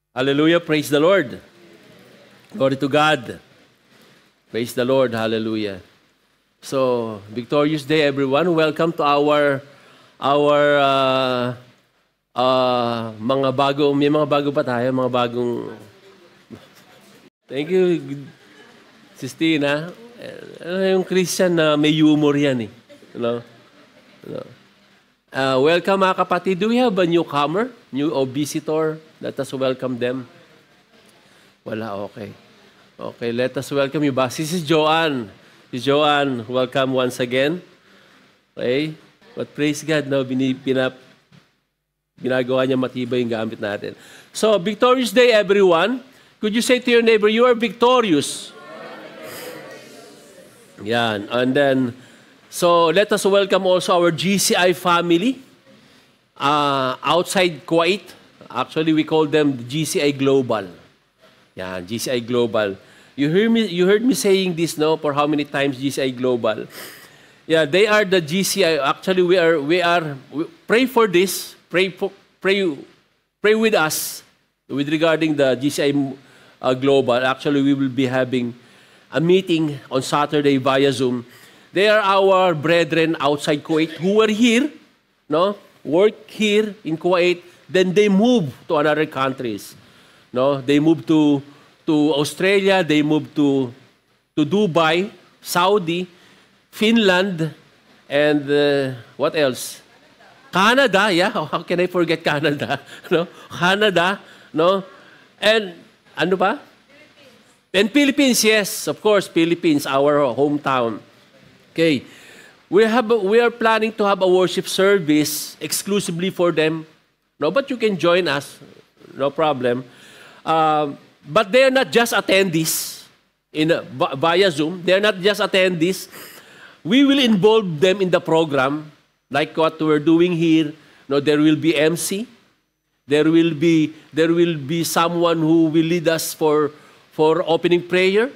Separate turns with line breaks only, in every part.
Hallelujah. Praise the Lord. Glory to God. Praise the Lord. Hallelujah. So, victorious day, everyone. Welcome to our mga bagong, may mga bago pa tayo, mga bagong. Thank you, Sistina. Yung Christian na may humor yan eh. You know? Welcome mga kapatid. Do we have a newcomer? New visitor? Let us welcome them. Wala, okay. Okay, let us welcome you back. This is Joanne. Si Joanne, welcome once again. Okay? But praise God, no, ginagawa niya matibay yung gamit natin. So, victorious day, everyone. Could you say to your neighbor, you are victorious? Yan. And then, so let us welcome also our GCI family outside Kuwait. Actually, we call them GCI Global. Yan, GCI Global. You heard me saying this, no? For how many times GCI Global? Yeah, they are the GCI. Actually, we pray for this. Pray with us with regarding the GCI Global. Actually, we will be having a meeting on Saturday via Zoom. They are our brethren outside Kuwait who were here, no? Work here in Kuwait. Then they move to other countries. No, they moved to Australia. They moved to Dubai, Saudi, Finland, and what else? Canada. Yeah, how can I forget Canada? No, Canada. No, and ano ba? And Philippines. Yes, of course, Philippines, our hometown. Okay, we are planning to have a worship service exclusively for them. No, but you can join us, no problem. But they're not just attendees via Zoom. They're not just attendees. We will involve them in the program, like what we're doing here. No, there will be MC. There will be someone who will lead us for opening prayer.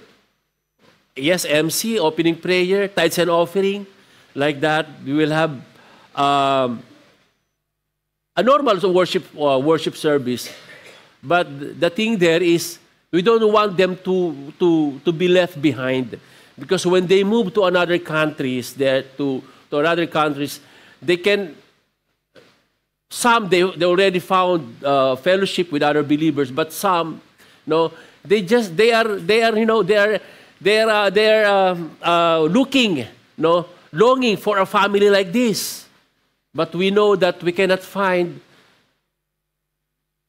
Yes, MC, opening prayer, tithes and offering, like that. We will have a normal worship service. But the thing there is, we don't want them to be left behind. Because when they move to another countries, to other countries, they can, they already found fellowship with other believers, but some, no, they are looking, no, longing for a family like this. But we know that we cannot find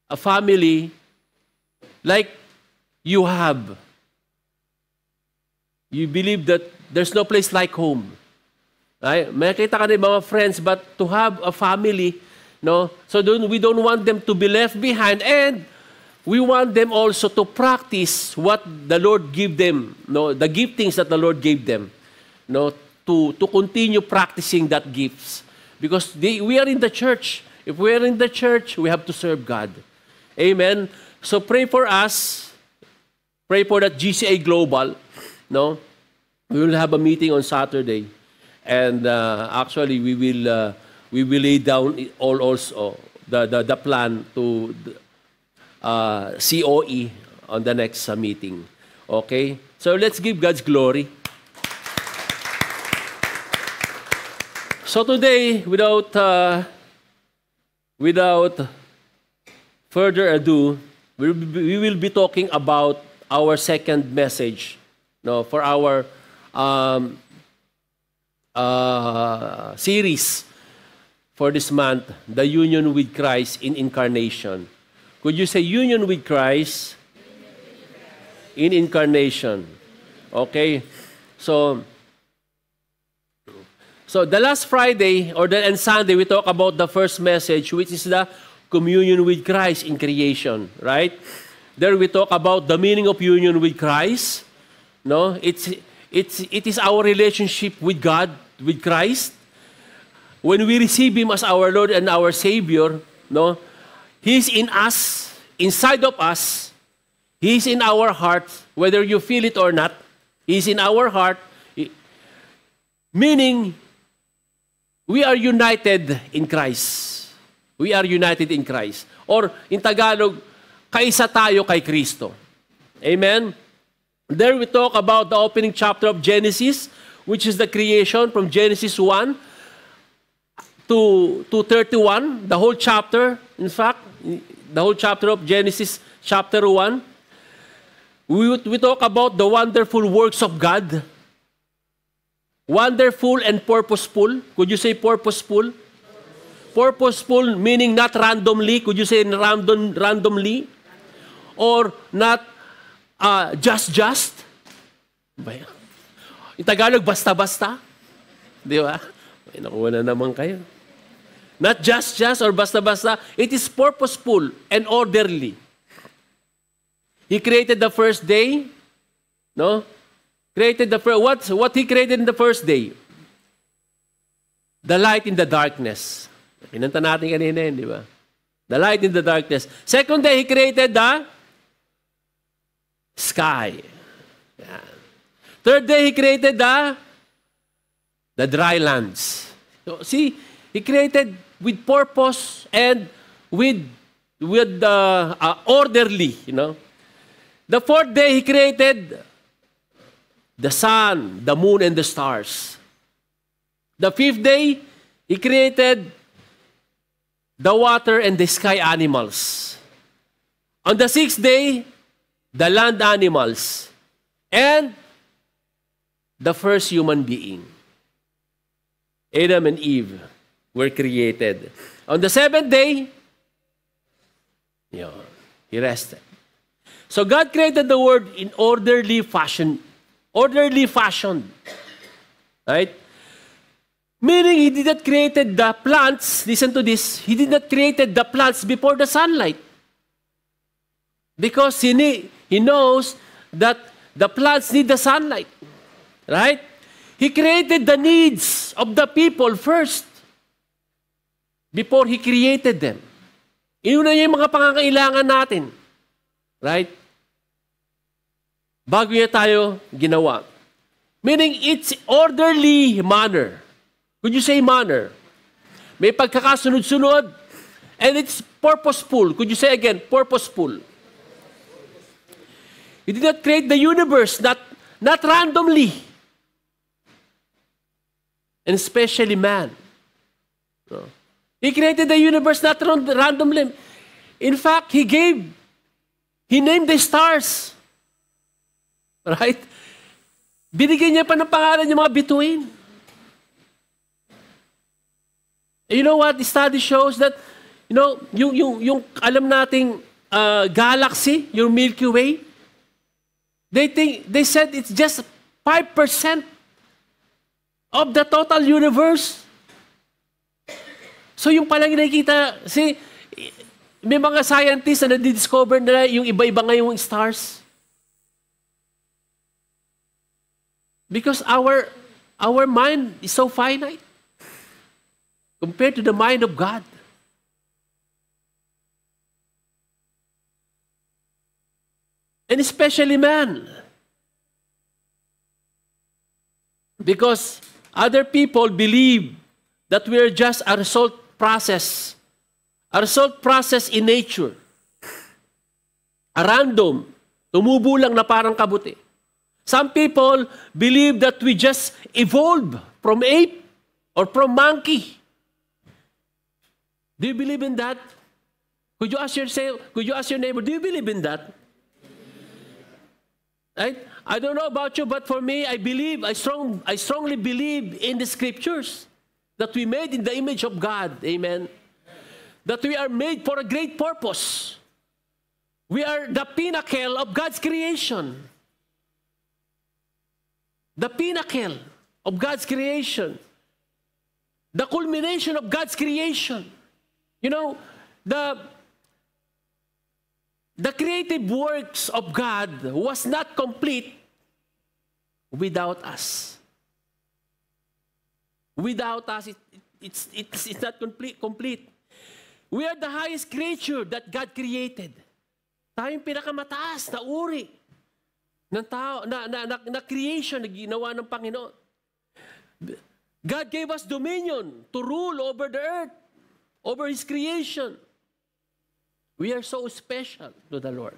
a family like you have. You believe that there's no place like home. Right? May nakita ka ng mga friends, but to have a family, no? So we don't want them to be left behind, and we want them also to practice what the Lord gave them, no? The giftings that the Lord gave them, no? To continue practicing that gifts. Because we are in the church. If we are in the church, we have to serve God. Amen. So pray for us. Pray for that GCI Global. No, we will have a meeting on Saturday, and actually we will lay down also the plan to COE on the next meeting. Okay. So let's give God's glory. So today, without further ado, we will be talking about our second message, no, for our series for this month, the Union with Christ in Incarnation. Could you say Union with Christ in Incarnation? Okay, so the last Friday and Sunday, we talk about the first message, which is the communion with Christ in creation, right? There we talk about the meaning of union with Christ. No, it is our relationship with God, with Christ. When we receive Him as our Lord and our Savior, no, He's in us, inside of us. He's in our heart, whether you feel it or not. He's in our heart, meaning we are united in Christ. We are united in Christ. Or in Tagalog, kaisa tayo kay Kristo. Amen? There we talk about the opening chapter of Genesis, which is the creation from Genesis 1 to 31, the whole chapter, in fact, the whole chapter of Genesis chapter 1. We talk about the wonderful works of God. Wonderful and purposeful. Could you say purposeful? Purposeful meaning not randomly. Could you say randomly? Or not just? In Tagalog, basta-basta. Di ba? May nakuha na naman kayo. Not just or basta-basta. It is purposeful and orderly. He created the first day. No? Created the first. What He created in the first day? The light in the darkness. Pinanta natin kanina yun, di ba? The light in the darkness. Second day, He created the sky. Yeah. Third day, He created the dry lands. So, see, He created with purpose and with orderly, you know. The fourth day, He created the sun, the moon, and the stars. The fifth day, He created the water and the sky animals. On the sixth day, the land animals. And the first human being. Adam and Eve were created. On the seventh day, He rested. So God created the world in orderly fashion. Orderly fashioned. Right? Meaning He did not create the plants, listen to this, He did not create the plants before the sunlight. Because He knows that the plants need the sunlight. Right? He created the needs of the people first before He created them. Inuna niya yung mga pangangailangan natin. Right? Bago niya tayo ginawa. Meaning, it's orderly manner. Could you say manner? May pagkakasunod-sunod. And it's purposeful. Could you say again? Purposeful. He did not create the universe, not randomly. And especially man. No. He created the universe not randomly. In fact, He named the stars. Right? Binigyan niya pa ng pangalan yung mga bituin. You know what? The study shows that, yung alam nating galaxy, yung Milky Way, they said it's just 5% of the total universe. So yung palang nakikita, may mga scientists na nadidiscover na yung iba-iba ngayong stars. Because our mind is so finite compared to the mind of God. And especially man. Because other people believe that we are just a result process in nature. A random, tumubo lang na parang kabuti. Some people believe that we just evolved from ape or from monkey. Do you believe in that? Could you ask your neighbor, do you believe in that? Right? I don't know about you, but for me, I strongly believe in the scriptures that we made in the image of God. Amen. That we are made for a great purpose. We are the pinnacle of God's creation. The pinnacle of God's creation. The culmination of God's creation. The creative works of God was not complete without us. Without us, it's not complete. We are the highest creature that God created. Tayo yung pinakamataas na uri ng tao, na creation na ginawa ng Panginoon. God gave us dominion to rule over the earth, over His creation. We are so special to the Lord.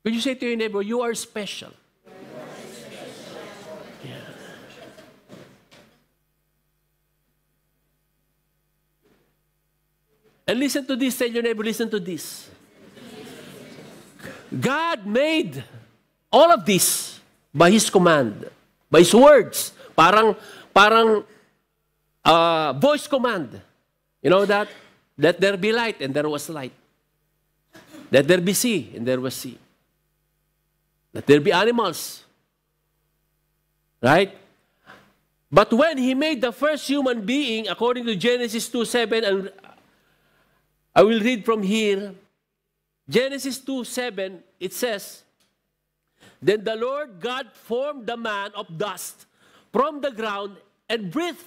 Could you say to your neighbor, you are special? Yeah. And listen to this, tell your neighbor, listen to this. God made all of this by His command, by His words. Parang voice command. You know that? Let there be light, and there was light. Let there be sea, and there was sea. Let there be animals. Right? But when He made the first human being, according to Genesis 2:7, and I will read from here, Genesis 2:7, it says, Then the Lord God formed the man of dust from the ground and breathed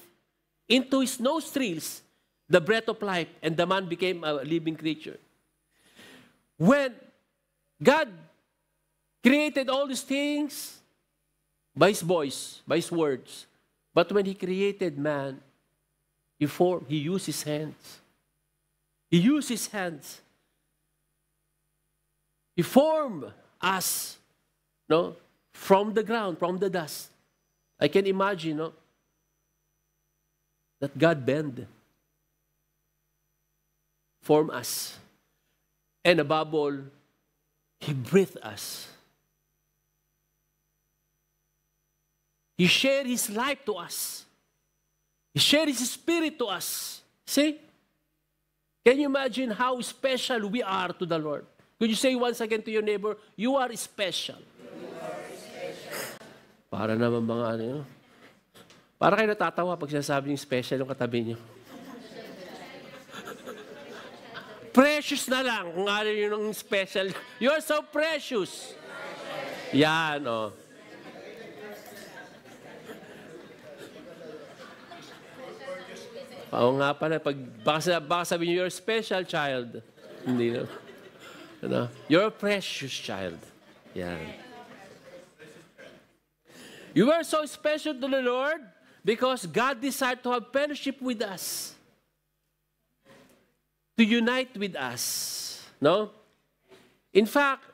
into his nostrils the breath of life, and the man became a living creature. When God created all these things by His voice, by His words, but when He created man, He used His hands. He used His hands. He formed us, no, from the ground, from the dust. I can imagine, no, that God bent, formed us, and above all, He breathed us. He shared His life to us. He shared His Spirit to us. See? Can you imagine how special we are to the Lord? Could you say once again to your neighbor, you are special. You are special. Para naman mga ano, para kayo natatawa pag sinasabi yung special yung katabi niyo. Precious na lang kung ano yung special. You are so precious. Yan, oh. Oo nga pala, baka sabihin niyo, you're a special child. Hindi na. Ano? You're a precious child. Yan. You are so special to the Lord because God desired to have fellowship with us. To unite with us. No? In fact,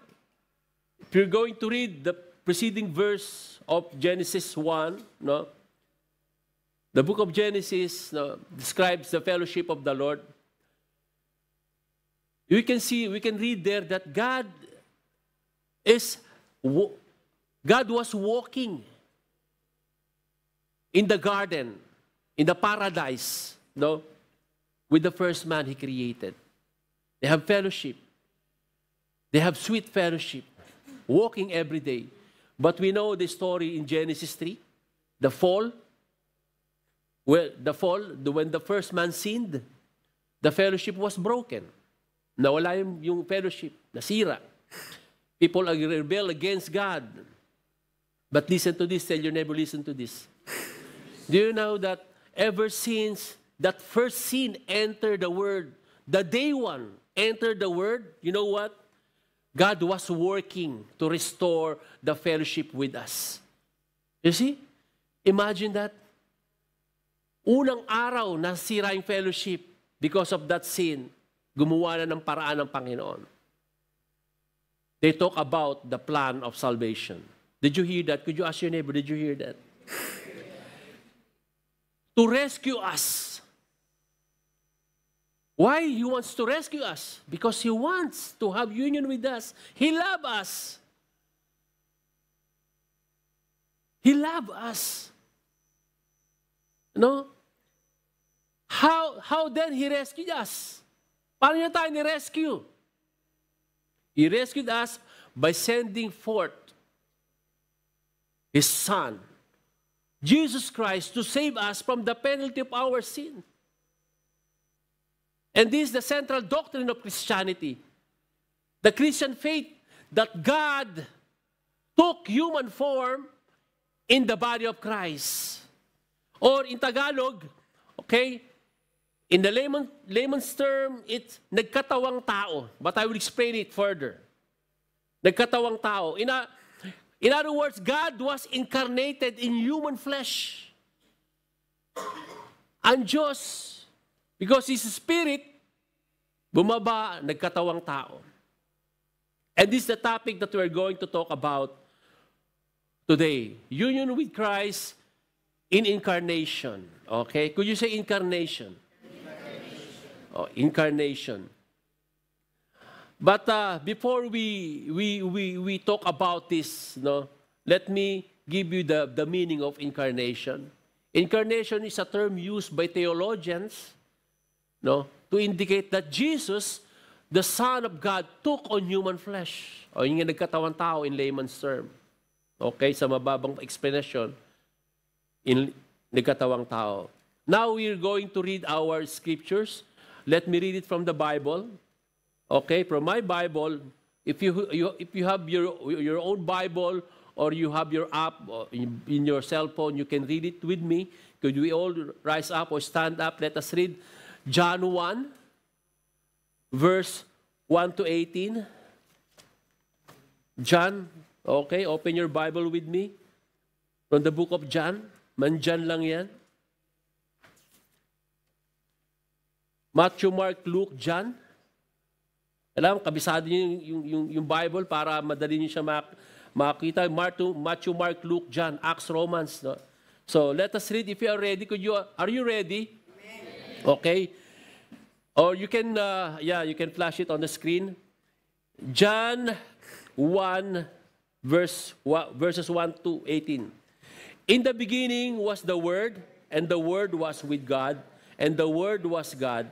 if you're going to read the preceding verse of Genesis 1, no? The book of Genesis, no, describes the fellowship of the Lord. We can read there that God was walking in the garden, in the paradise, no, with the first man He created. They have fellowship. They have sweet fellowship, walking every day. But we know the story in Genesis 3, the fall. Well, when the first man sinned, the fellowship was broken. Nawala yung fellowship, nasira. People rebel against God. But listen to this, tell your neighbor, listen to this. Do you know that ever since that first sin entered the world, the day one entered the world, you know what? God was working to restore the fellowship with us. You see? Imagine that. Unang araw, nasira yung fellowship because of that sin. Gumawa na ng paraan ng Panginoon. They talk about the plan of salvation. Did you hear that? Could you ask your neighbor, did you hear that? To rescue us. Why He wants to rescue us? Because He wants to have union with us. He loves us. He loves us. No? How then He rescued us? Paano niya tayo ni-rescue? He rescued us by sending forth His Son, Jesus Christ, to save us from the penalty of our sin. And this is the central doctrine of Christianity. The Christian faith that God took human form in the body of Christ. Or in Tagalog, okay, in the layman's term, it's nagkatawang tao. But I will explain it further. Nagkatawang tao. In other words, God was incarnated in human flesh. Ang Diyos, because His Spirit, Bumaba, nagkatawang tao. And this is the topic that we're going to talk about today. Union with Christ in incarnation. Okay? Could you say incarnation? Incarnation. Oh, incarnation. But before we talk about this, no, let me give you the meaning of incarnation. Incarnation is a term used by theologians, no, to indicate that Jesus, the Son of God, took on human flesh. O yung nagkatawang tao in layman's term. Okay, sa mababang explanation, in nagkatawang tao. Now we're going to read our scriptures. Let me read it from the Bible. Okay, from my Bible, if you have your own Bible or you have your app in your cell phone, you can read it with me. Could we all rise up or stand up? Let us read John 1, verse 1 to 18. John, okay, open your Bible with me. From the book of John. Mandyan lang yan. Matthew, Mark, Luke, John. Alam, kabisado niyo yung Bible para madali niyo siya makita. Matthew, Mark, Luke, John, Acts, Romans. No? So, let us read. If you are ready, are you ready? Amen. Okay. Or you can, you can flash it on the screen. John 1, verses 1 to 18. In the beginning was the Word, and the Word was with God, and the Word was God.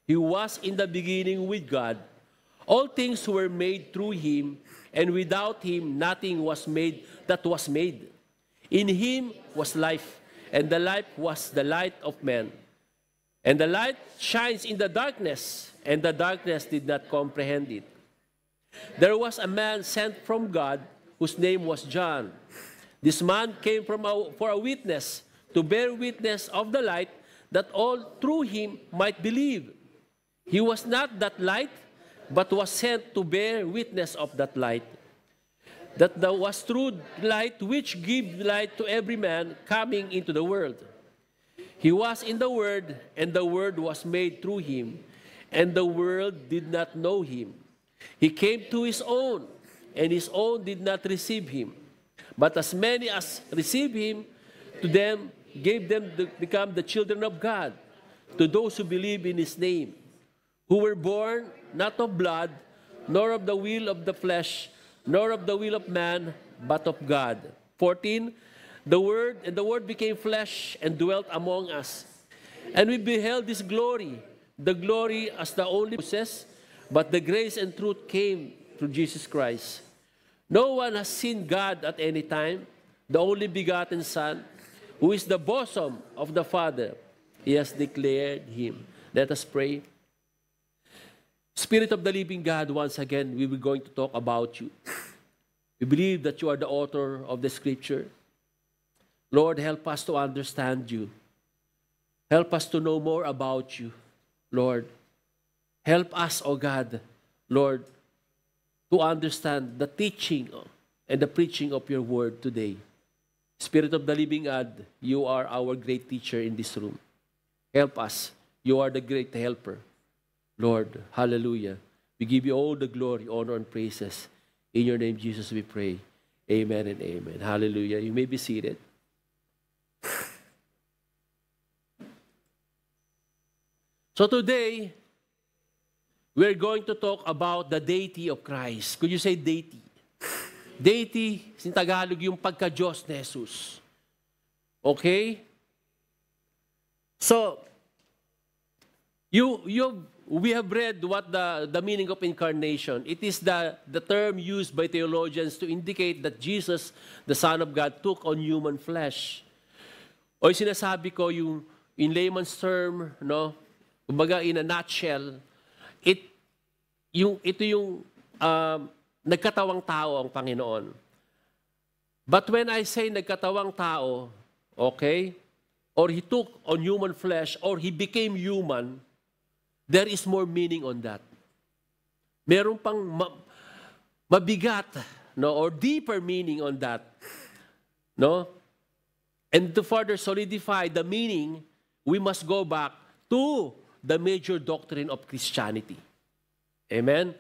He was in the beginning with God. All things were made through Him, and without Him nothing was made that was made. In Him was life, and the life was the light of men. And the light shines in the darkness, and the darkness did not comprehend it. There was a man sent from God, whose name was John. This man came for a witness, to bear witness of the light, that all through him might believe. He was not that light, but was sent to bear witness of that light. That there was true light which gives light to every man coming into the world. He was in the Word, and the Word was made through him, and the world did not know him. He came to his own, and his own did not receive him. But as many as received him, to them gave them to become the children of God, to those who believe in his name, who were born not of blood, nor of the will of the flesh, nor of the will of man, but of God. 14, the Word became flesh and dwelt among us. And we beheld his glory, the glory as the only Moses, but the grace and truth came through Jesus Christ. No one has seen God at any time, the only begotten Son, who is the bosom of the Father. He has declared him. Let us pray. Spirit of the living God, once again, we were going to talk about you. We believe that you are the author of the Scripture. Lord, help us to understand you. Help us to know more about you, Lord. Help us, O God, Lord, to understand the teaching and the preaching of your word today. Spirit of the living God, you are our great teacher in this room. Help us. You are the great helper. Lord, hallelujah. We give you all the glory, honor, and praises. In your name, Jesus, we pray. Amen and amen. Hallelujah. You may be seated. So today, we're going to talk about the deity of Christ. Could you say deity? Deity, in Tagalog, yung pagka-Diyos ni Jesus. Okay? So, we have read what the meaning of incarnation. It is the term used by theologians to indicate that Jesus, the Son of God, took on human flesh. O yung sinasabi ko, yung in layman's term, no? Kumbaga, in a nutshell, ito yung nagkatawang tao ang Panginoon. But when I say nagkatawang tao, okay, or he took on human flesh, or he became human, there is more meaning on that. Meron pang mabigat, no, or deeper meaning on that. No? And to further solidify the meaning, we must go back to the major doctrine of Christianity. Amen?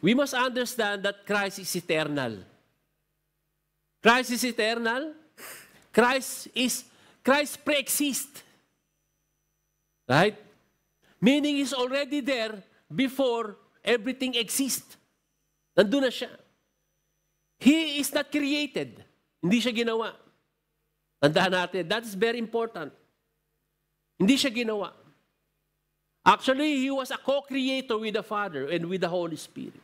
We must understand that Christ is eternal. Christ is eternal. Christ pre-exists. Right? Meaning He's already there before everything exists. Nandun na siya. He is not created. Hindi siya ginawa. Tandaan natin, that is very important. Hindi siya ginawa. Actually, He was a co-creator with the Father and with the Holy Spirit.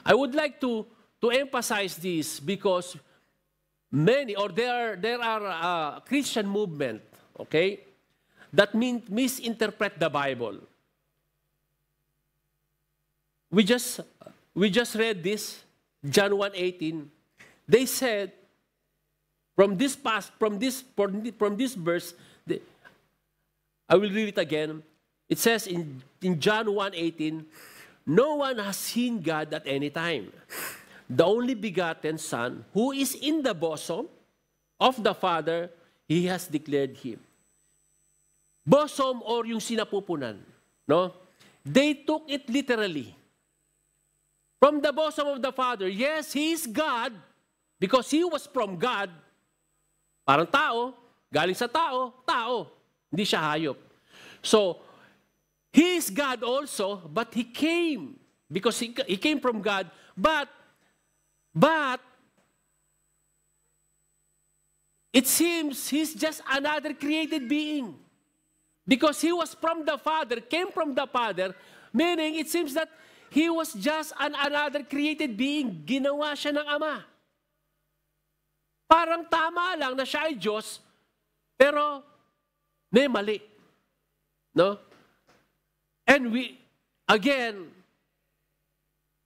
I would like to emphasize this because there are Christian movement, okay, that misinterpret the Bible. We just read this, John 1:18. They said, from this verse, I will read it again. It says in John 1:18, no one has seen God at any time. The only begotten Son, who is in the bosom of the Father, He has declared Him. Bosom or yung sinapupunan, no? They took it literally. From the bosom of the Father, yes, He is God, because He was from God. Parang tao, galing sa tao, tao. Hindi siya hayop. So, He is God also, but He came, because He came from God, but it seems He's just another created being. Because He was from the Father, came from the Father, meaning it seems that He was just another created being. Ginawa siya ng Ama. Parang tama lang na siya ay Diyos, pero may mali. No? And again,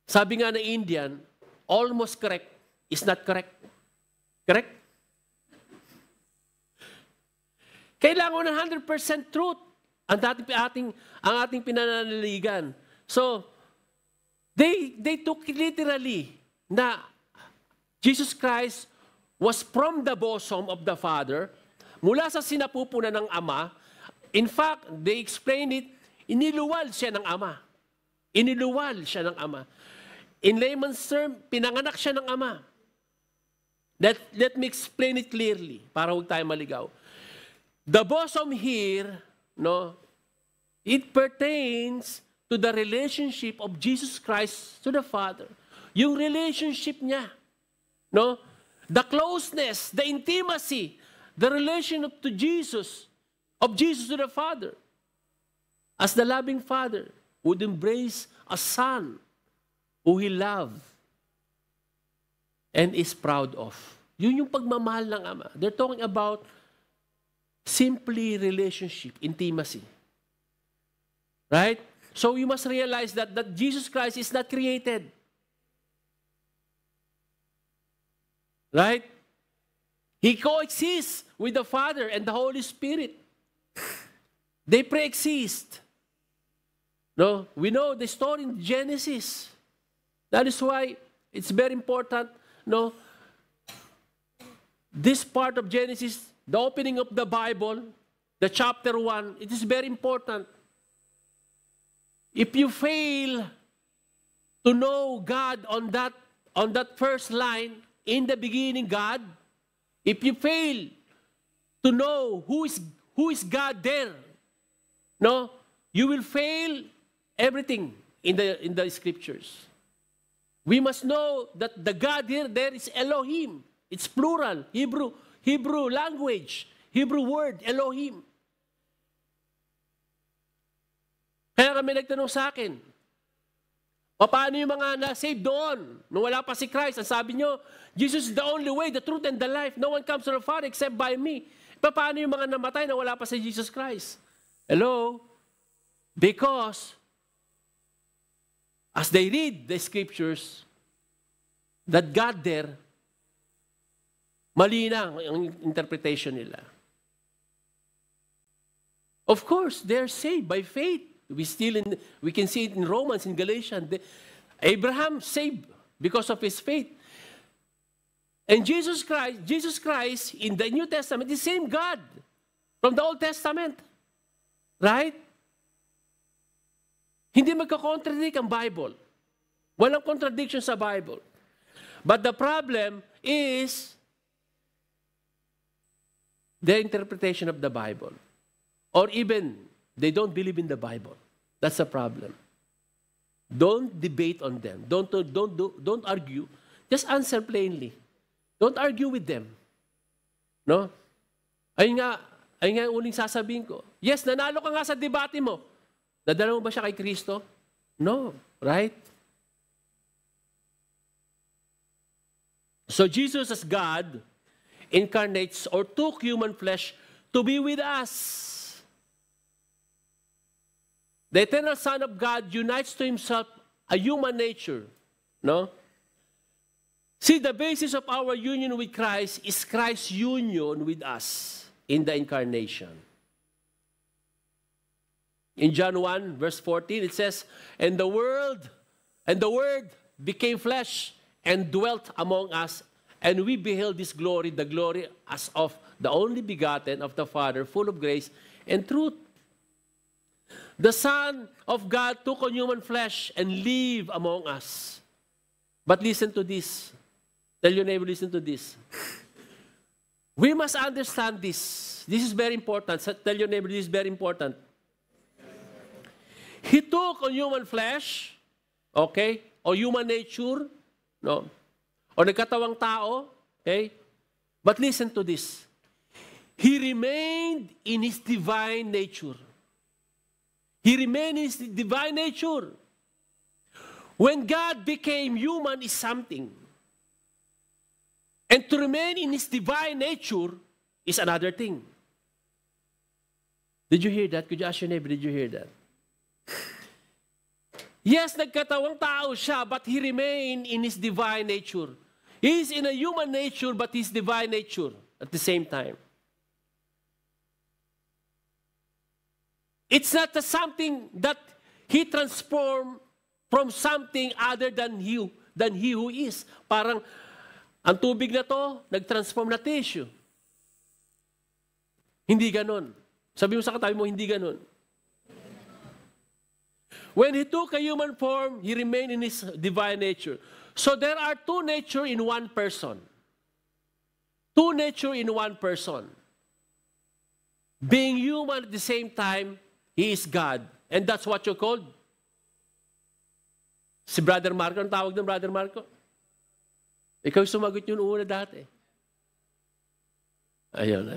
sabi nga ng Indian, almost correct is not correct. Correct? Kailangan 100% truth ang ating pinananaligan. So, they took it literally na Jesus Christ was from the bosom of the Father, mula sa sinapupunan ng Ama. In fact, they explained it, iniluwal siya ng Ama. Iniluwal siya ng Ama. In layman's term, pinanganak siya ng Ama. Let me explain it clearly para huwag tayo maligaw. The bosom here, no, it pertains to the relationship of Jesus Christ to the Father. Yung relationship niya, no? The closeness, the intimacy, the relation to Jesus, of Jesus to the Father. As the loving Father would embrace a Son who He loved and is proud of. Yun yung pagmamahal ng Ama. They're talking about simply relationship, intimacy. Right? So you must realize that Jesus Christ is not created. Right? He coexists with the Father and the Holy Spirit. They pre-exist. No? We know the story in Genesis. That is why it's very important, no? This part of Genesis, the opening of the Bible, the chapter 1, it is very important. If you fail to know God on that first line, in the beginning God, if you fail to know who is God there, no, you will fail everything in the scriptures. We must know that the God here there is Elohim. It's plural, Hebrew language, Hebrew word, Elohim. Kaya kami nagtanong sa akin, paano yung mga na-save doon? Nung wala pa si Christ, ang sabi nyo, Jesus is the only way, the truth, and the life. No one comes to the Father except by me. Paano yung mga namatay na wala pa si Jesus Christ? Hello? Because, as they read the scriptures, that God there, mali na ang interpretation nila. Of course, they're saved by faith. We can see it in Romans, in Galatians. Abraham saved because of his faith. And Jesus Christ in the New Testament, the same God from the Old Testament. Right? Hindi magka-contradict ang Bible. Walang contradiction sa Bible. But the problem is their interpretation of the Bible. Or even, they don't believe in the Bible. That's the problem. Don't debate on them. Don't argue. Just answer plainly. Don't argue with them. No? Ayun nga yung uling sasabihin ko. Yes, nanalo ka nga sa debate mo. Nadala mo ba siya kay Kristo? No. Right? So Jesus as God incarnates or took human flesh to be with us. The eternal Son of God unites to himself a human nature. No? See, the basis of our union with Christ is Christ's union with us in the incarnation. In John 1, verse 14, it says, And the Word became flesh and dwelt among us, and we beheld his glory, the glory as of the only begotten of the Father, full of grace and truth. The Son of God took on human flesh and lived among us. But listen to this. Tell your neighbor, listen to this. We must understand this. This is very important. Tell your neighbor, this is very important. He took on human flesh, okay, or human nature, no, o nagkatawang tao, okay? But listen to this. He remained in his divine nature. He remained in his divine nature. When God became human is something. And to remain in his divine nature is another thing. Did you hear that? Could you ask your neighbor, did you hear that? Yes, nagkatawang tao siya, but he remained in his divine nature. He is in a human nature, but his divine nature at the same time. It's not something that he transformed from something other than he who is. Parang, ang tubig na to, nag-transform na tissue. Hindi ganon. Sabi mo sa katabi mo, hindi ganon. When he took a human form, he remained in his divine nature. So there are two natures in one person. Two natures in one person. Being human at the same time, he is God. And that's what you called. Si Brother Marco, ang tawag ng Brother Marco? Ikaw sumagot yun una dati. Ayun.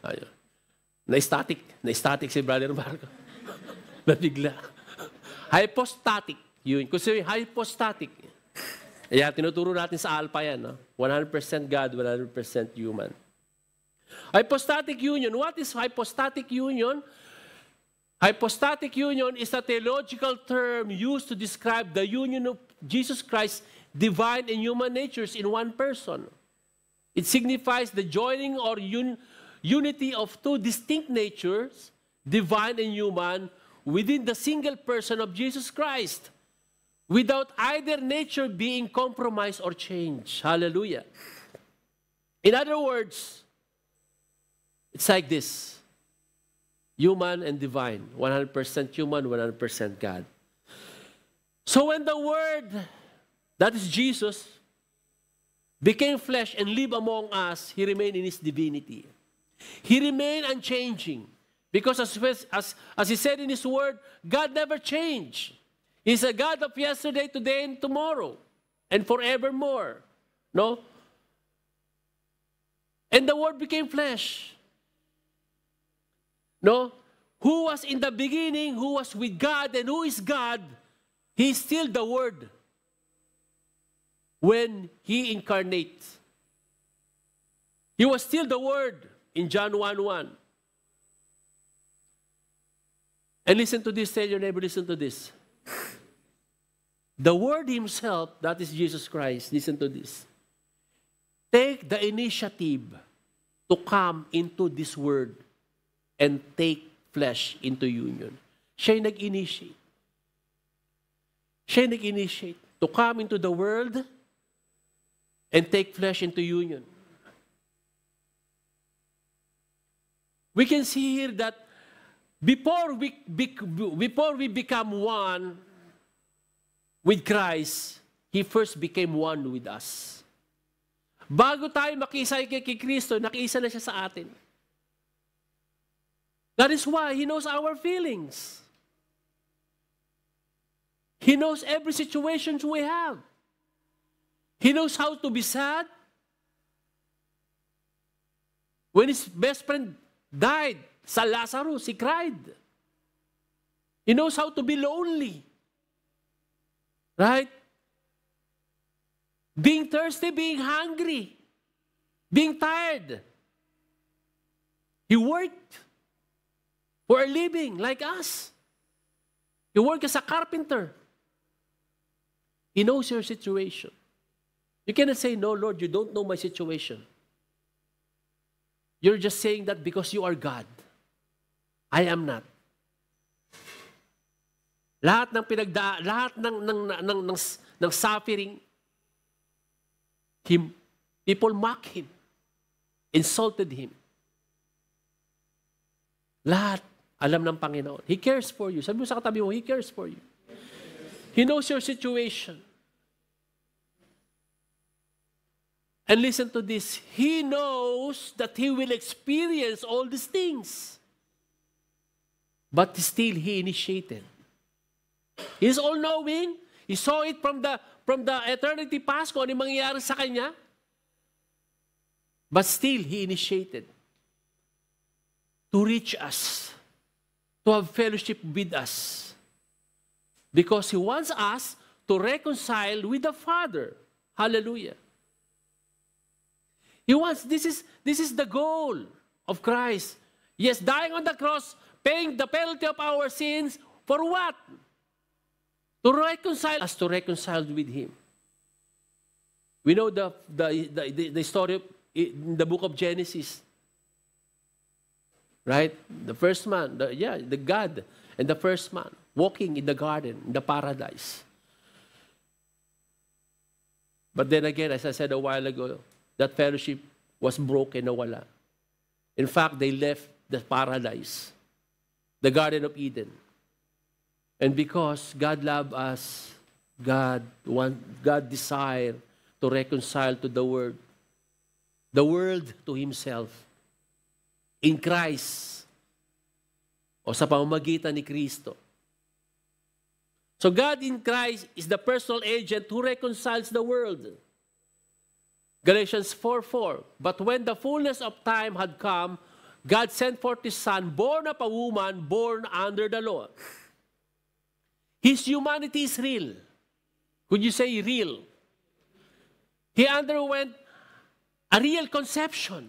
Ayun. Na-static si Brother Marco. Nabigla. Hypostatic. Yun. Kasi hypostatic. Kaya tinuturo natin sa alpha yan. No? 100% God, 100% human. Hypostatic union. What is hypostatic union? Hypostatic union is a theological term used to describe the union of Jesus Christ's divine and human natures in one person. It signifies the joining or unity of two distinct natures, divine and human, within the single person of Jesus Christ, without either nature being compromised or changed. Hallelujah. In other words, it's like this. Human and divine. 100% human, 100% God. So when the Word, that is Jesus, became flesh and lived among us, He remained in His divinity. He remained unchanging. Because as He said in His Word, God never changed. He's a God of yesterday, today, and tomorrow, and forevermore. No? And the Word became flesh. No? Who was in the beginning, who was with God, and who is God, He is still the Word when He incarnates. He was still the Word in John 1:1. And listen to this, tell your neighbor, listen to this. The Word Himself, that is Jesus Christ, listen to this. Take the initiative to come into this Word and take flesh into union. Siya yung nag-initiate. Siya yung nag-initiate to come into the world and take flesh into union. We can see here that before we become one with Christ, He first became one with us. Bago tayo makiisa kay Kristo, nakiisa na siya sa atin. That is why He knows our feelings. He knows every situation we have. He knows how to be sad. When his best friend died, sa Lazarus, he cried. He knows how to be lonely. Right? Being thirsty, being hungry, being tired. He worked for a living like us. He worked as a carpenter. He knows your situation. You cannot say, no, Lord, you don't know my situation. You're just saying that because you are God. I am not. Lahat ng suffering, people mock Him, insulted Him. Lahat, alam ng Panginoon. He cares for you. Sabi mo sa katabi mo, He cares for you. He knows your situation. And listen to this. He knows that He will experience all these things. But still, He initiated. He's all-knowing. He saw it from the eternity past kung ano mangyayari sa Kanya. But still, He initiated to reach us, to have fellowship with us. Because He wants us to reconcile with the Father. Hallelujah. He wants, this is the goal of Christ. Yes, dying on the cross, paying the penalty of our sins, for what? To reconcile us, to reconcile with Him. We know the story in the book of Genesis. Right? The first man, the God and the first man walking in the garden, in the paradise. But then again, as I said a while ago, that fellowship was broken, nawala. In fact, they left the paradise, the Garden of Eden. And because God loved us, God desired to reconcile to the world to Himself, in Christ, o sa pamamagitan ni Kristo. So God in Christ is the personal agent who reconciles the world. Galatians 4:4, but when the fullness of time had come, God sent forth His Son, born of a woman, born under the law. His humanity is real. Could you say real? He underwent a real conception.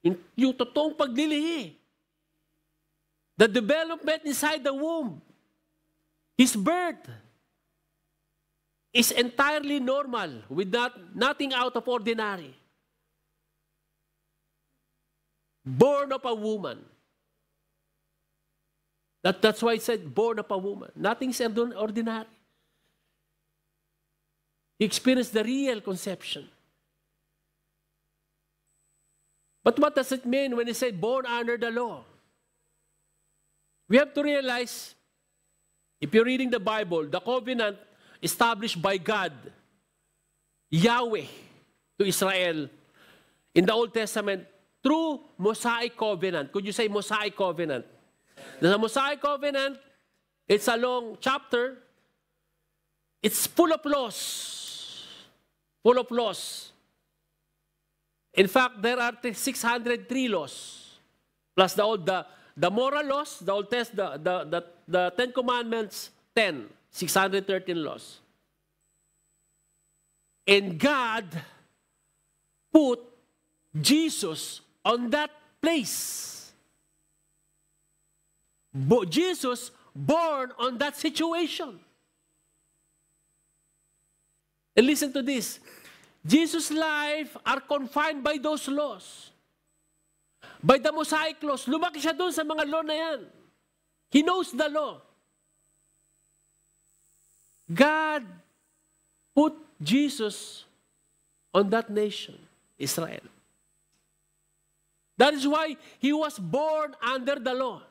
Yung totoong paglilihi. The development inside the womb. His birth is entirely normal, with nothing out of ordinary. Born of a woman. That's why it said, born of a woman. Nothing is ordinary. He experienced the real conception. But what does it mean when it said born under the law? We have to realize, if you're reading the Bible, the covenant established by God, Yahweh, to Israel in the Old Testament through Mosaic covenant. Could you say Mosaic covenant? The Mosaic covenant, it's a long chapter. It's full of laws. Full of laws. In fact, there are 603 laws. Plus the moral laws, the Old Testament, the Ten Commandments, 613 laws. And God put Jesus on that place. Jesus born on that situation. And listen to this. Jesus' life are confined by those laws. By the Mosaic laws. Lumaki siya doon sa mga law na yan. He knows the law. God put Jesus on that nation, Israel. That is why He was born under the law.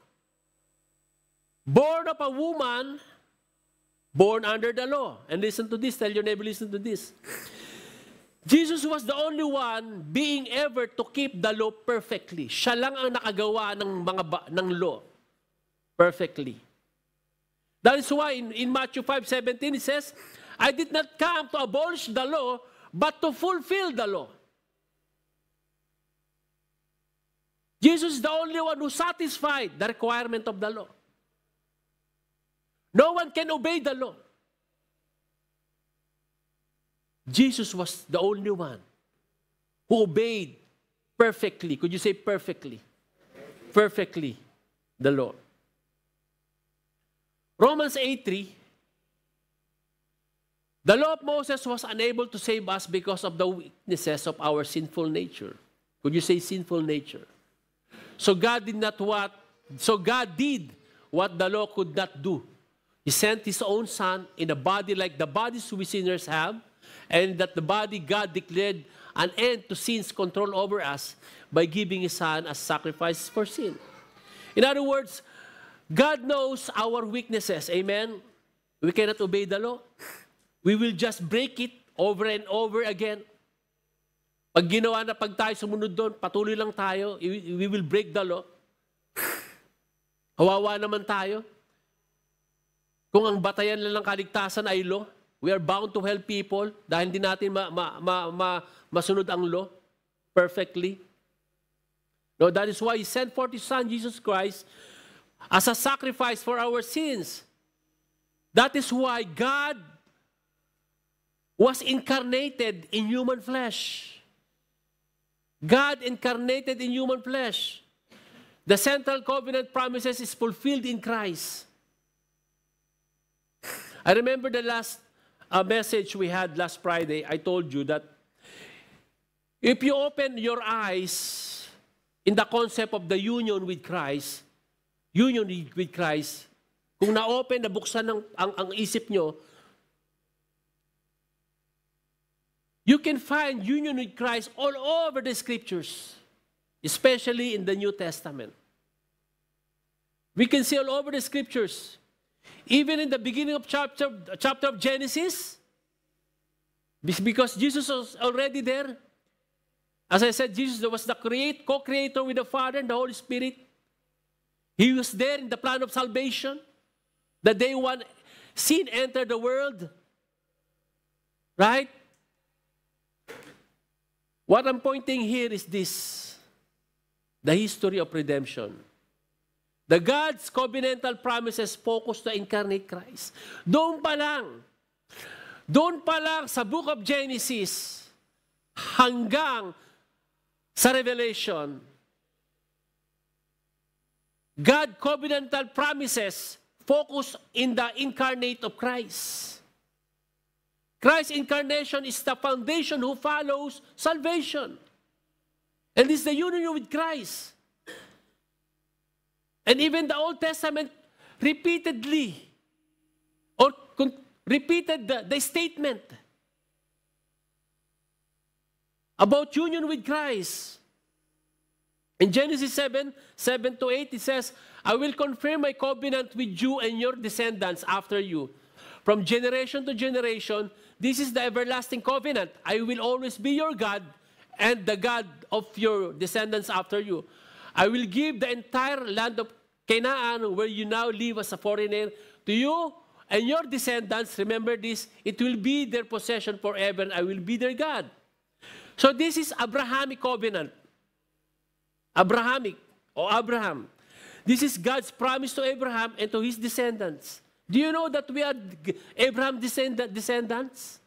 born of a woman, born under the law. And listen to this, tell your neighbor, listen to this. Jesus was the only one being ever to keep the law perfectly. Siya lang ang nakagawa ng law perfectly. That is why in Matthew 5:17 it says, I did not come to abolish the law, but to fulfill the law. Jesus is the only one who satisfied the requirement of the law. No one can obey the law. Jesus was the only one who obeyed perfectly. Could you say perfectly? Perfectly the law. Romans 8:3, the law of Moses was unable to save us because of the weaknesses of our sinful nature. Could you say sinful nature? So God did what the law could not do. He sent His own Son in a body like the bodies we sinners have, and that the body God declared an end to sin's control over us by giving His Son as sacrifice for sin. In other words, God knows our weaknesses. Amen? We cannot obey the law. We will just break it over and over again. Pag tayo sumunod doon, patuloy lang tayo, we will break the law. Kawawa naman tayo. Kung ang batayan lang ng kaligtasan ay law, we are bound to help people dahil hindi natin masunod ang law perfectly. No, that is why He sent forth His Son, Jesus Christ, as a sacrifice for our sins. That is why God was incarnated in human flesh. God incarnated in human flesh. The central covenant promises is fulfilled in Christ. I remember the last message we had last Friday. I told you that if you open your eyes in the concept of the union with Christ, kung na-open, nabuksan ang isip nyo, you can find union with Christ all over the Scriptures, especially in the New Testament. We can see all over the Scriptures. Even in the beginning of chapter of Genesis, because Jesus was already there. As I said, Jesus was the co-creator with the Father and the Holy Spirit. He was there in the plan of salvation. The day one sin entered the world. Right? What I'm pointing here is this, the history of redemption. The God's covenantal promises focus to incarnate Christ. Doon pa lang sa book of Genesis hanggang sa Revelation, God covenantal promises focus in the incarnate of Christ. Christ's incarnation is the foundation who follows salvation. And this is the union with Christ. And even the Old Testament repeated the statement about union with Christ. In Genesis 7:7-8, it says, I will confirm my covenant with you and your descendants after you. From generation to generation, this is the everlasting covenant. I will always be your God and the God of your descendants after you. I will give the entire land of Canaan, where you now live as a foreigner, to you and your descendants. Remember this, it will be their possession forever, and I will be their God. So this is Abrahamic covenant. Abraham. This is God's promise to Abraham and to his descendants. Do you know that we are Abraham's descendants?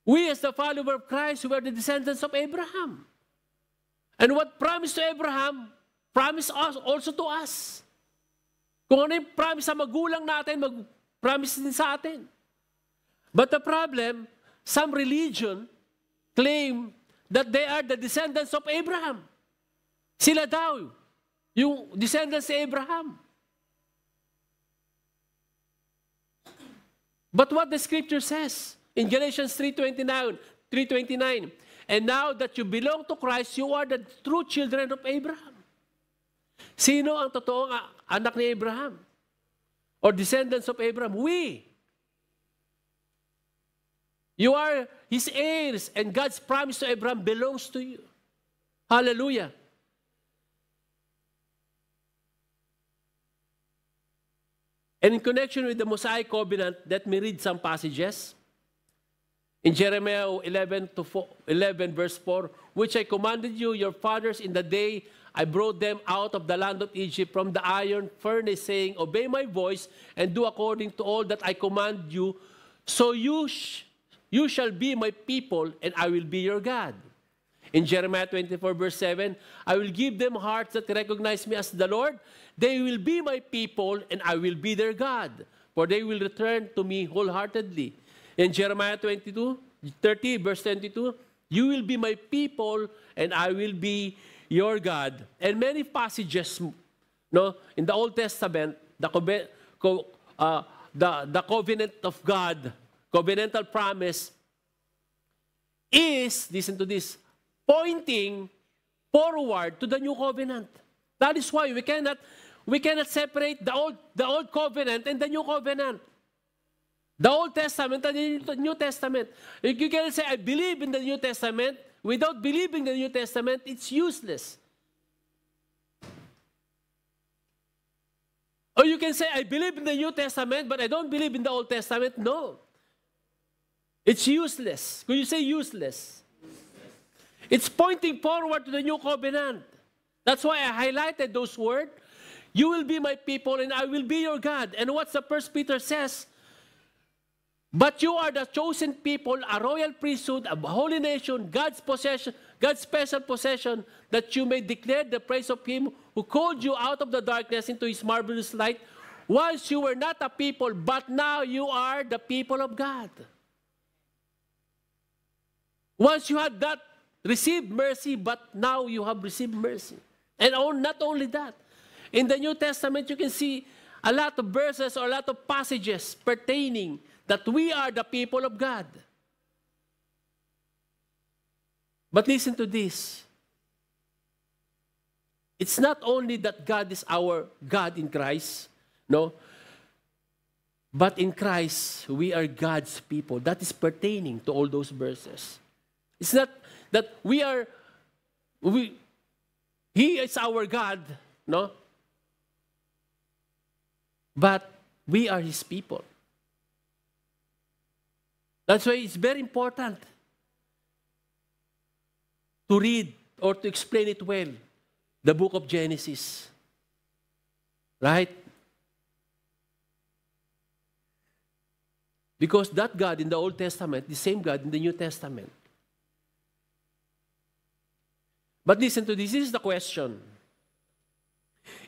We, as the follower of Christ, we are the descendants of Abraham. And what promised to Abraham, promised us also to us. Kung ano yung promise sa magulang natin, mag-promise din sa atin. But the problem, some religion claim that they are the descendants of Abraham. Sila daw, yung descendants of Abraham. But what the scripture says in Galatians 3:29, and now that you belong to Christ, you are the true children of Abraham. Sino ang totoong anak ni Abraham? Or descendants of Abraham? We. You are his heirs, and God's promise to Abraham belongs to you. Hallelujah. And in connection with the Mosaic covenant, let me read some passages. In Jeremiah 11 verse 4, which I commanded you, your fathers, in the day I brought them out of the land of Egypt from the iron furnace, saying, obey my voice and do according to all that I command you, so you shall be my people, and I will be your God. In Jeremiah 24 verse 7, I will give them hearts that recognize me as the Lord. They will be my people, and I will be their God, for they will return to me wholeheartedly. In Jeremiah 30 verse 22, you will be my people, and I will be your God. And many passages, no, in the Old Testament, the covenant of God, covenantal promise is, listen to this, pointing forward to the new covenant. That is why we cannot separate the old covenant and the new covenant. The Old Testament and the New Testament. You can say, I believe in the New Testament. Without believing the New Testament, it's useless. Or you can say, I believe in the New Testament, but I don't believe in the Old Testament. No. It's useless. Could you say useless? It's pointing forward to the new covenant. That's why I highlighted those words. You will be my people, and I will be your God. And what's the First Peter says? But you are the chosen people, a royal priesthood, a holy nation, God's possession, God's special possession, that you may declare the praise of Him who called you out of the darkness into His marvelous light. Once you were not a people, but now you are the people of God. Once you had not received mercy, but now you have received mercy. And not only that, in the New Testament, you can see a lot of verses or a lot of passages pertaining that we are the people of God. But listen to this. It's not only that God is our God in Christ, no, but in Christ, we are God's people. That is pertaining to all those verses. It's not that He is our God, no, but we are His people. That's why it's very important to read or to explain it well, the book of Genesis. Right? Because that God in the Old Testament, the same God in the New Testament. But listen to this. This is the question.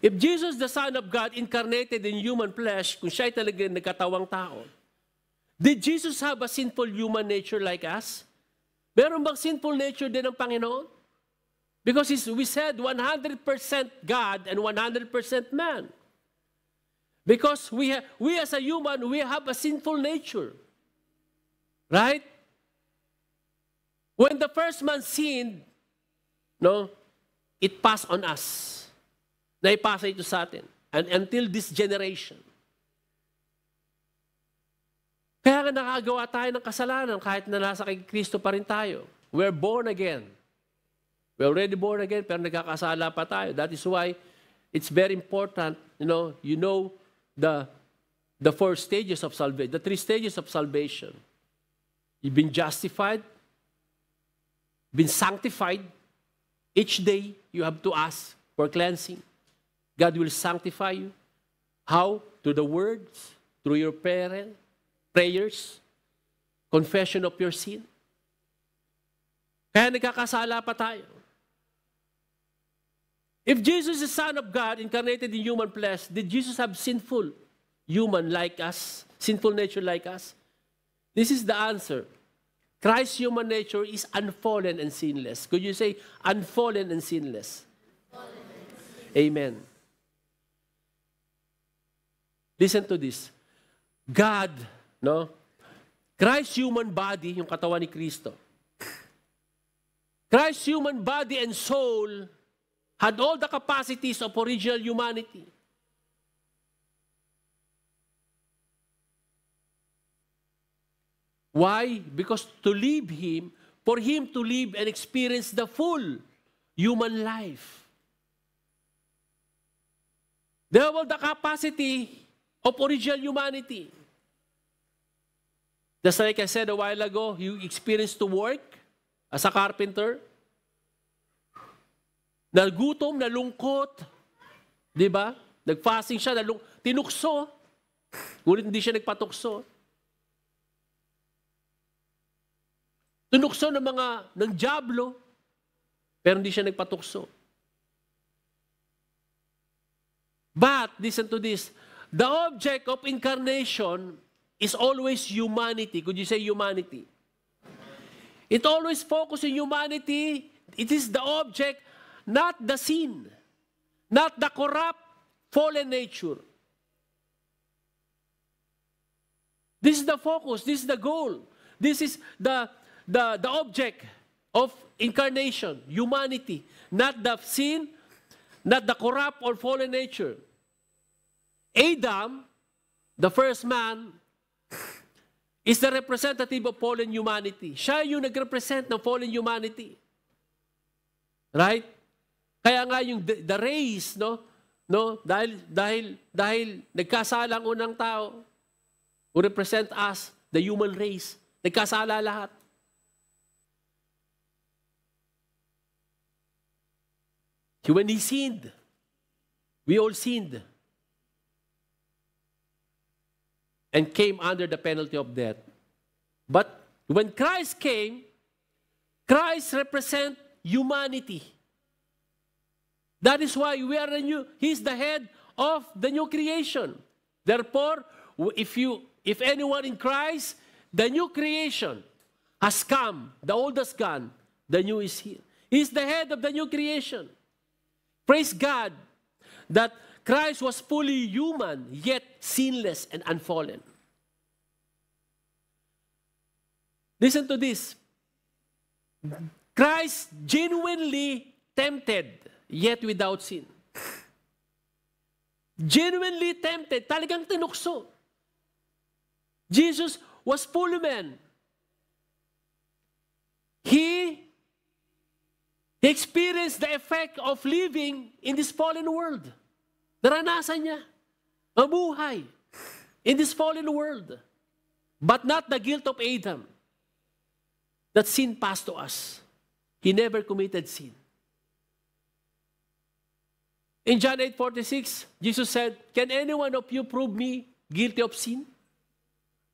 If Jesus, the Son of God, incarnated in human flesh, kung siya'y talagang nagkatawang tao, did Jesus have a sinful human nature like us? Meron bang sinful nature din ng Panginoon? Because we said 100% God and 100% man. Because we as a human, we have a sinful nature. Right? When the first man sinned, no, it passed on us. Naipasa ito sa atin. And until this generation. Kaya nga nakagawa tayo ng kasalanan kahit na nasa kay Kristo pa rin tayo. We're born again. We're already born again pero nagkakasala pa tayo. That is why it's very important, you know the 4 stages of salvation, the 3 stages of salvation. You've been justified, been sanctified. Each day you have to ask for cleansing. God will sanctify you. How? Through the words, through your prayers, confession of your sin. Kaya nagkakasala pa tayo. If Jesus is the Son of God, incarnated in human flesh, did Jesus have sinful human like us, sinful nature like us? This is the answer. Christ's human nature is unfallen and sinless. Could you say unfallen and sinless? Amen. Listen to this. God, no? Christ's human body, yung katawan ni Kristo. Christ's human body and soul had all the capacities of original humanity. Why? Because for him to live and experience the full human life. They have all the capacity of original humanity. Just like I said a while ago, you experienced to work as a carpenter. Nagutom, nalungkot. Di ba? Nag-fasting siya, tinukso. Ngunit hindi siya nagpatukso. Tinukso ng dyablo, pero hindi siya nagpatukso. But, listen to this, the object of incarnation is always humanity. Could you say humanity? It always focuses on humanity. It is the object, not the sin, not the corrupt, fallen nature. This is the focus. This is the goal. This is the object of incarnation, humanity, not the sin, not the corrupt or fallen nature. Adam, the first man, is the representative of fallen humanity. Siya yung nag-represent ng fallen humanity. Right? Kaya nga yung the race, no? Dahil nagkasala ang unang tao who represent us, the human race. Nagkasala lahat. When he sinned, we all sinned and came under the penalty of death. But when Christ came, Christ represents humanity. That is why we are He's the head of the new creation. Therefore, if anyone in Christ, the new creation has come, the old has gone, the new is here. He's the head of the new creation. Praise God that Christ was fully human, yet sinless and unfallen. Listen to this. Christ genuinely tempted, yet without sin. Genuinely tempted, talagang tinukso. Jesus was fully man. He experienced the effect of living in this fallen world. Naranasan niya mabuhay in this fallen world. But not the guilt of Adam. That sin passed to us. He never committed sin. In John 8:46, Jesus said, "Can any one of you prove me guilty of sin?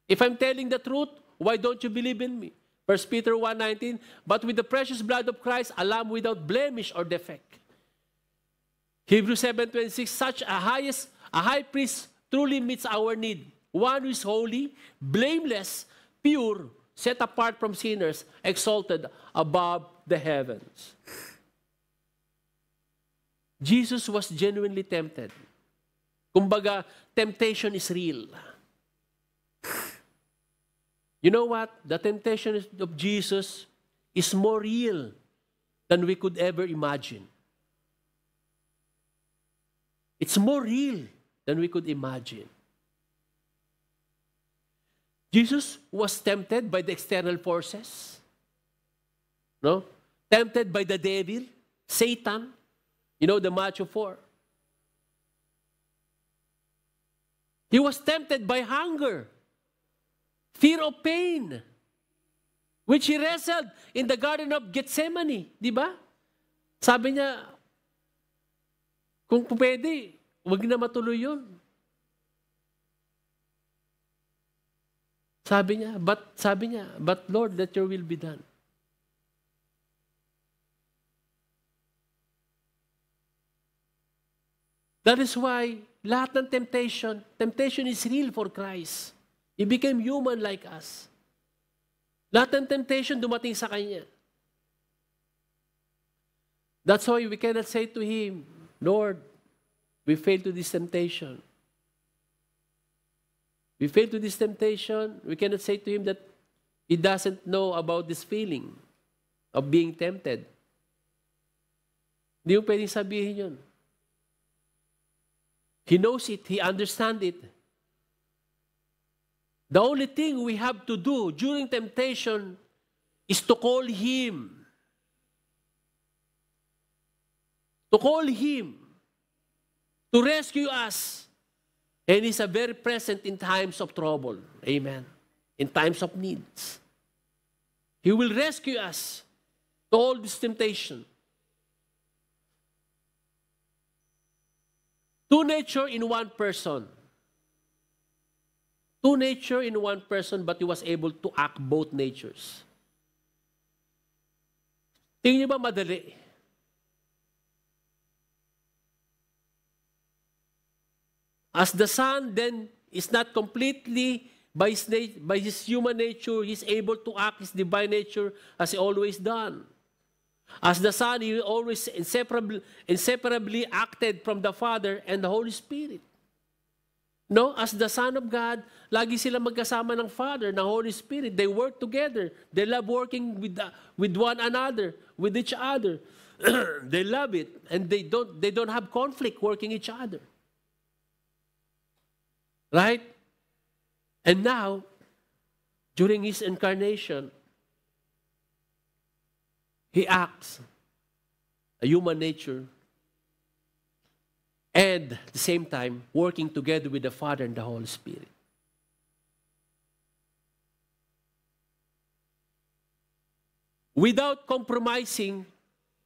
If I'm telling the truth, why don't you believe in me?" 1 Peter 1:19, "But with the precious blood of Christ, a lamb without blemish or defect." Hebrews 7:26, "Such a high priest truly meets our need. One who is holy, blameless, pure, set apart from sinners, exalted above the heavens." Jesus was genuinely tempted. Kumbaga, temptation is real. You know what? The temptation of Jesus is more real than we could ever imagine. It's more real than we could imagine. Jesus was tempted by the external forces. No? Tempted by the devil, Satan. You know, the Matthew 4. He was tempted by hunger, fear of pain, which he wrestled in the Garden of Gethsemane. Di ba? Sabi niya, kung pwede, huwag na matuloy yun. Sabi niya, but Lord, let your will be done. That is why lahat ng temptation is real for Christ. He became human like us. Lahat ng temptation dumating sa Kanya. That's why we cannot say to Him, "Lord, we failed to this temptation." We failed to this temptation. We cannot say to Him that He doesn't know about this feeling of being tempted. Hindi mo pwedeng sabihin yun. He knows it. He understands it. The only thing we have to do during temptation is to call Him. To call Him. To rescue us. And He's a very present in times of trouble. Amen. In times of needs. He will rescue us to all this temptation. Two nature in one person. Two nature in one person, but He was able to act both natures. Tingin niyo ba madali? As the Son then is not completely by his human nature, He's able to act His divine nature as He always done. As the Son, He always inseparably acted from the Father and the Holy Spirit. No, as the Son of God, lagi sila magkasama ng Father, ng Holy Spirit. They work together. They love working with one another, with each other. They love it, and they don't have conflict working each other. Right? And now, during His incarnation, He acts a human nature and at the same time working together with the Father and the Holy Spirit. Without compromising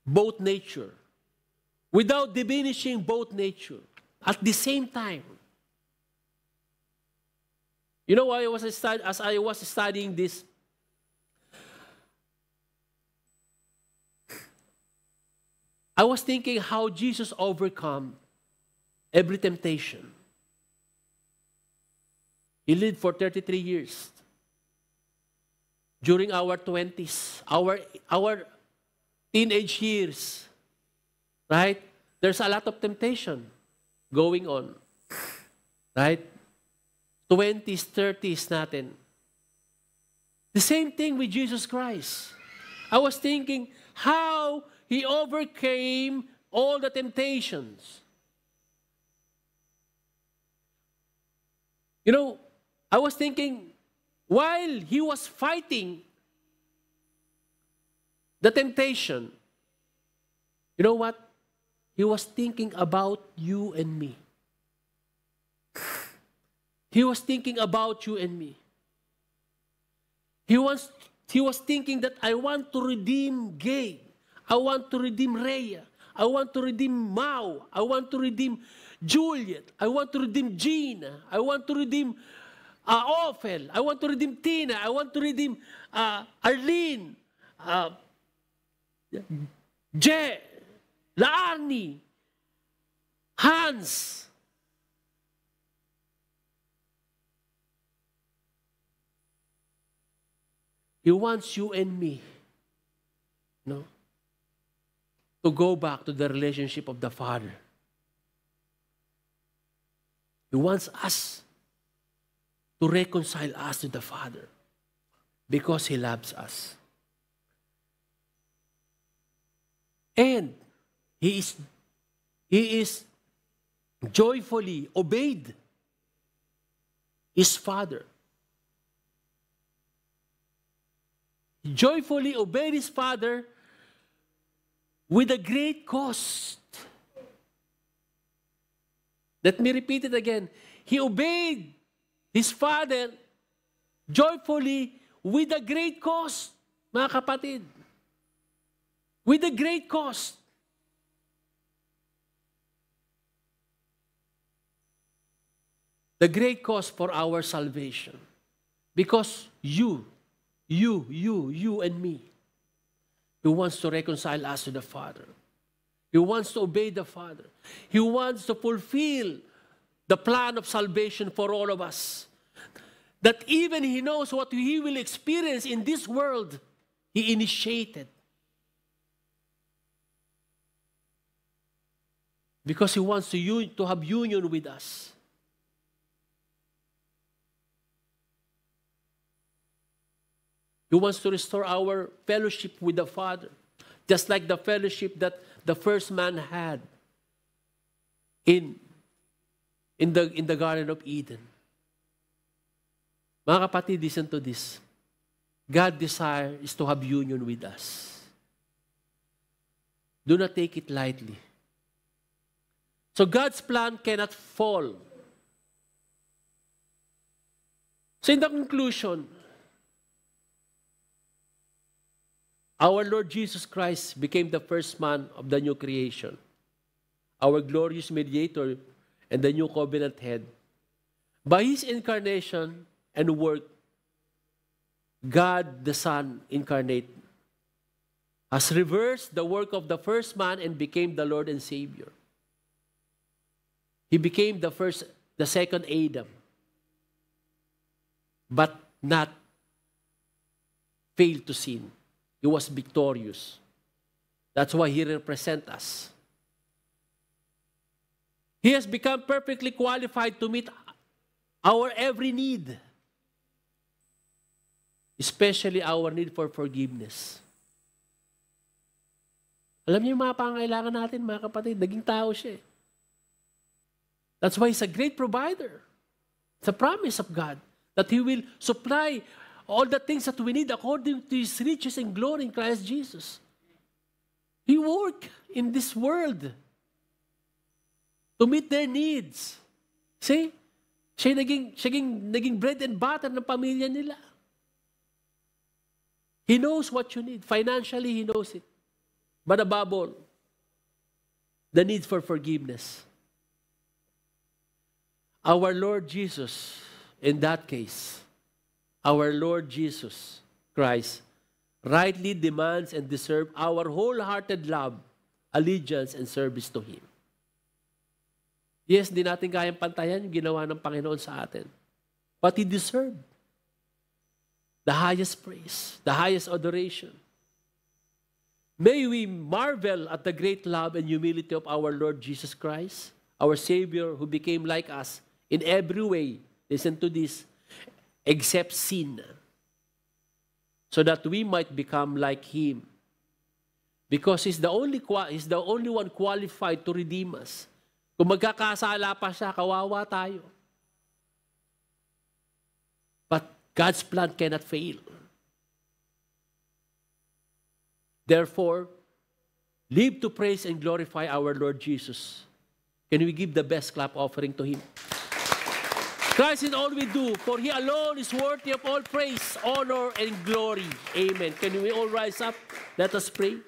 both nature, without diminishing both nature, at the same time. You know, as I was studying this, I was thinking how Jesus overcome every temptation. He lived for 33 years. During our 20s, our teenage years, right? There's a lot of temptation going on. Right? 20s, 30s natin. The same thing with Jesus Christ. I was thinking how He overcame all the temptations. You know, I was thinking, while He was fighting the temptation, you know what? He was thinking about you and me. He was thinking about you and me. He was thinking that I want to redeem Gabe. I want to redeem Rhea. I want to redeem Mau. I want to redeem Juliet. I want to redeem Gina. I want to redeem Ophel. I want to redeem Tina. I want to redeem Arlene. Je. Laarni. Hans. He wants you and me, no, to go back to the relationship of the Father. He wants us to reconcile us to the Father because He loves us. And He is joyfully obeyed His Father. Joyfully obeyed His Father with a great cost. Let me repeat it again. He obeyed His Father joyfully with a great cost, mga kapatid. With a great cost. The great cost for our salvation. Because you and me. He wants to reconcile us to the Father. He wants to obey the Father. He wants to fulfill the plan of salvation for all of us. That even He knows what He will experience in this world, He initiated. Because He wants to have union with us. He wants to restore our fellowship with the Father. Just like the fellowship that the first man had in the Garden of Eden. Mga kapatid, listen to this. God's desire is to have union with us. Do not take it lightly. So God's plan cannot fall. So in the conclusion, our Lord Jesus Christ became the first man of the new creation, our glorious mediator and the new covenant head. By His incarnation and work, God the Son incarnate has reversed the work of the first man and became the Lord and Savior. He became the second Adam, but not failed to sin. He was victorious. That's why He represents us. He has become perfectly qualified to meet our every need, especially our need for forgiveness. Alam niyo yung mga pangailangan natin, mga kapatid, naging tao siya. That's why He's a great provider. It's a promise of God that He will supply all the things that we need according to His riches and glory in Christ Jesus. He worked in this world to meet their needs. See? Siya naging bread and butter ng pamilya nila. He knows what you need. Financially, He knows it. But above all, the need for forgiveness. Our Lord Jesus, in that case, our Lord Jesus Christ rightly demands and deserves our wholehearted love, allegiance, and service to Him. Yes, di natin kayang pantayan yung ginawa ng Panginoon sa atin. But He deserved the highest praise, the highest adoration. May we marvel at the great love and humility of our Lord Jesus Christ, our Savior who became like us in every way, listen to this, except sin, so that we might become like Him. Because He's the only one qualified to redeem us. Kung magkakasala pa Siya, kawawa tayo. But God's plan cannot fail. Therefore, live to praise and glorify our Lord Jesus. Can we give the best clap offering to Him? Christ in all we do, for He alone is worthy of all praise, honor, and glory. Amen. Can we all rise up? Let us pray.